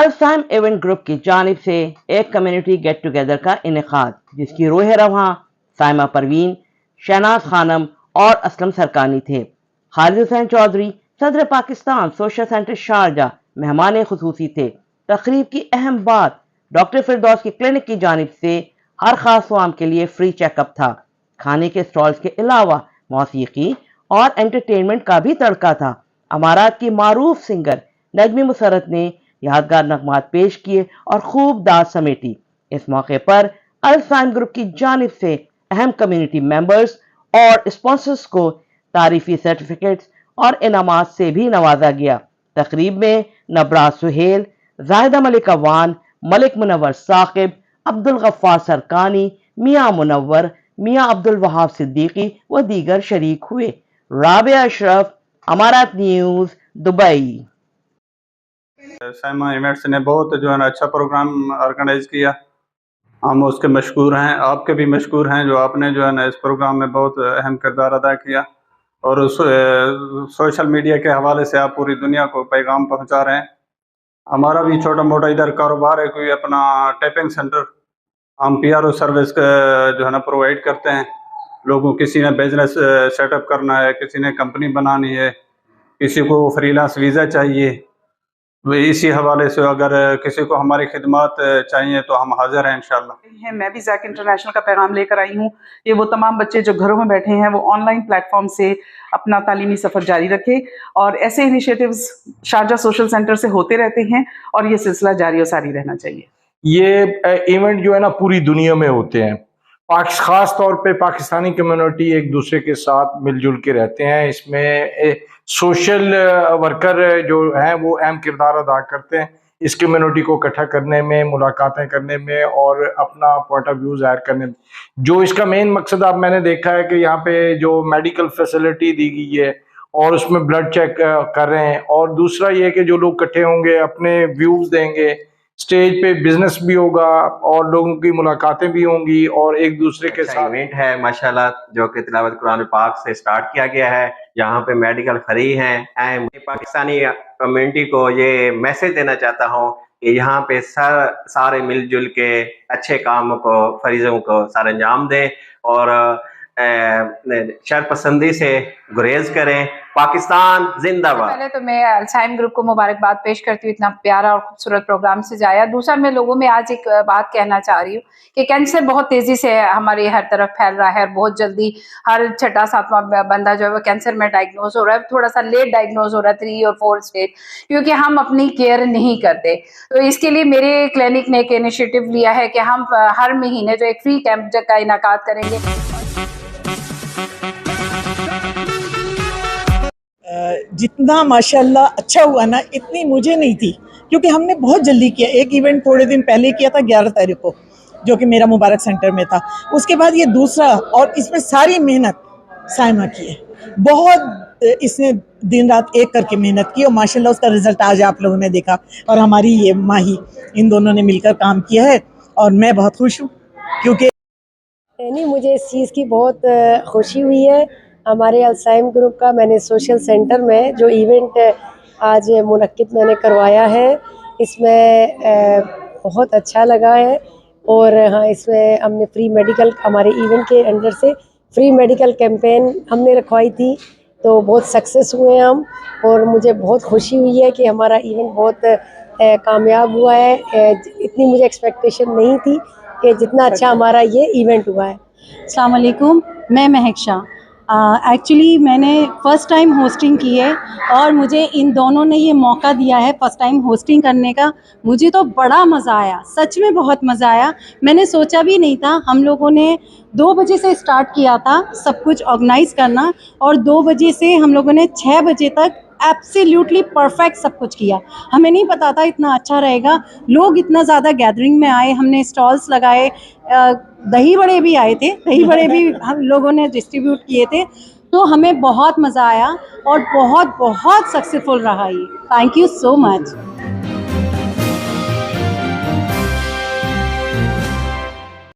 अल-साइम event group की जानिब से एक कम्युनिटी गेट टुगेदर का इनेकाद, जिसकी रोह रवां साइमा परवीन, शहनाज खानम और असलम सरकानी थे। खालिद हुसैन चौधरी सदर पाकिस्तान सोशल सेंटर शारजा मेहमान खुसूसी थे। तकरीब की अहम बात डॉक्टर फिरदौस की क्लिनिक की जानिब से हर खास स्वाम के लिए फ्री चेकअप था। खाने के स्टॉल्स के अलावा मौसीकी और एंटरटेनमेंट का भी तड़का था। अमारात की मारूफ सिंगर नजमी मुसरत ने यादगार नगमात पेश किए और खूब दाद समेटी। इस मौके पर अल-साइम ग्रुप की जानिब से अहम कम्युनिटी मेंबर्स और स्पॉन्सर्स को तारीफी सर्टिफिकेट्स और इनामात से भी नवाजा गया। तकरीब में नबराज सुहेल, जाहिदा मलिक अवान, मलिक मुनव्वर साकिब, अब्दुल गफ्फार सरकानी, मियां मुनव्वर, मियां अब्दुल वहाब सिद्दीकी व दीगर शरीक हुए। राबिया अशरफ, अमारात न्यूज, दुबई। साइमा इवेंट्स ने बहुत जो है ना अच्छा प्रोग्राम ऑर्गेनाइज किया। हम उसके मशकूर हैं, आपके भी मशकूर हैं जो आपने जो है ना इस प्रोग्राम में बहुत अहम किरदार अदा किया और उस सोशल मीडिया के हवाले से आप पूरी दुनिया को पैगाम पहुंचा रहे हैं। हमारा भी छोटा मोटा इधर कारोबार है, कोई अपना टैपिंग सेंटर, हम PRO सर्विस जो है ना प्रोवाइड करते हैं लोगों। किसी ने बिजनेस सेटअप करना है, किसी ने कंपनी बनानी है, किसी को फ्रीलांस वीज़ा चाहिए, इसी हवाले से अगर किसी को हमारी खिदमत चाहिए तो हम हाजिर हैं इंशाल्लाह। मैं भी ज़ैक इंटरनेशनल का पैगाम लेकर आई हूँ। ये वो तमाम बच्चे जो घरों में बैठे हैं वो ऑनलाइन प्लेटफॉर्म से अपना तालीमी सफ़र जारी रखें और ऐसे इनिशिएटिव्स शारजा सोशल सेंटर से होते रहते हैं और ये सिलसिला जारी और सारी रहना चाहिए। ये इवेंट जो है ना पूरी दुनिया में होते हैं। खास तौर पे पाकिस्तानी कम्युनिटी एक दूसरे के साथ मिलजुल के रहते हैं। इसमें सोशल वर्कर जो हैं वो अहम किरदार अदा करते हैं इस कम्युनिटी को इकट्ठा करने में, मुलाकातें करने में और अपना पॉइंट ऑफ व्यू जाहिर करने में। जो इसका मेन मकसद आप मैंने देखा है कि यहाँ पे जो मेडिकल फैसिलिटी दी गई है और उसमें ब्लड चेक कर रहे हैं, और दूसरा ये कि जो लोग इकट्ठे होंगे अपने व्यूज देंगे, स्टेज पे बिजनेस भी होगा और लोगों की मुलाकातें भी होंगी और एक दूसरे के साथ इवेंट है माशाल्लाह जो कि तिलावत कुरान पाक से स्टार्ट किया गया है। यहाँ पे मेडिकल फ्री हैं। पाकिस्तानी कम्युनिटी को ये मैसेज देना चाहता हूँ कि यहाँ पे सारे मिलजुल के अच्छे काम को, फरीजों को सारे अंजाम दें और शरपसंदी से गुरेज करें। पाकिस्तान जिंदाबाद। पहले तो मैं अल-साइम ग्रुप को मुबारकबाद पेश करती हूँ, इतना प्यारा और खूबसूरत प्रोग्राम से जाया। दूसरा, मैं लोगों में आज एक बात कहना चाह रही हूँ कि कैंसर बहुत तेजी से हमारे हर तरफ फैल रहा है। बहुत जल्दी हर छठा सातवां बंदा जो है वो कैंसर में डायग्नोज हो रहा है। थोड़ा सा लेट डायग्नोज हो रहा है, 3 और 4 स्टेज, क्योंकि हम अपनी केयर नहीं करते। तो इसके लिए मेरे क्लिनिक ने एक इनिशिएटिव लिया है कि हम हर महीने जो एक फ्री कैंप का इनाकाद करेंगे। जितना माशाल्लाह अच्छा हुआ ना, इतनी मुझे नहीं थी, क्योंकि हमने बहुत जल्दी किया। एक इवेंट थोड़े दिन पहले किया था 11 तारीख को, जो कि मेरा मुबारक सेंटर में था। उसके बाद ये दूसरा, और इसमें सारी मेहनत साइमा की है। बहुत इसने दिन रात एक करके मेहनत की और माशाल्लाह उसका रिजल्ट आज आप लोगों ने देखा। और हमारी ये माही, इन दोनों ने मिलकर काम किया है और मैं बहुत खुश हूँ, क्योंकि मुझे इस चीज़ की बहुत खुशी हुई है। हमारे अल-साइम ग्रुप का मैंने सोशल सेंटर में जो इवेंट आज मुनक्किद मैंने करवाया है, इसमें बहुत अच्छा लगा है। और हाँ, इसमें हमने फ्री मेडिकल, हमारे इवेंट के अंडर से फ्री मेडिकल कैंपेन हमने रखवाई थी, तो बहुत सक्सेस हुए हम। और मुझे बहुत खुशी हुई है कि हमारा इवेंट बहुत कामयाब हुआ है। इतनी मुझे एक्सपेक्टेशन नहीं थी कि जितना अच्छा हमारा ये इवेंट हुआ है। अस्सलाम वालेकुम, मैं महक शाह। एक्चुअली मैंने फ़र्स्ट टाइम होस्टिंग की है और मुझे इन दोनों ने ये मौका दिया है फ़र्स्ट टाइम होस्टिंग करने का। मुझे तो बड़ा मज़ा आया, सच में बहुत मज़ा आया। मैंने सोचा भी नहीं था। हम लोगों ने 2 बजे से स्टार्ट किया था सब कुछ ऑर्गेनाइज़ करना, और 2 बजे से हम लोगों ने 6 बजे तक एब्सोल्युटली परफेक्ट सब कुछ किया। हमें नहीं पता था इतना अच्छा रहेगा। लोग इतना ज़्यादा गैदरिंग में आए, हमने स्टॉल्स लगाए, दही बड़े भी आए थे, दही बड़े भी हम लोगों ने डिस्ट्रीब्यूट किए थे। तो हमें बहुत मज़ा आया और बहुत बहुत सक्सेसफुल रहा ये। Thank you so much.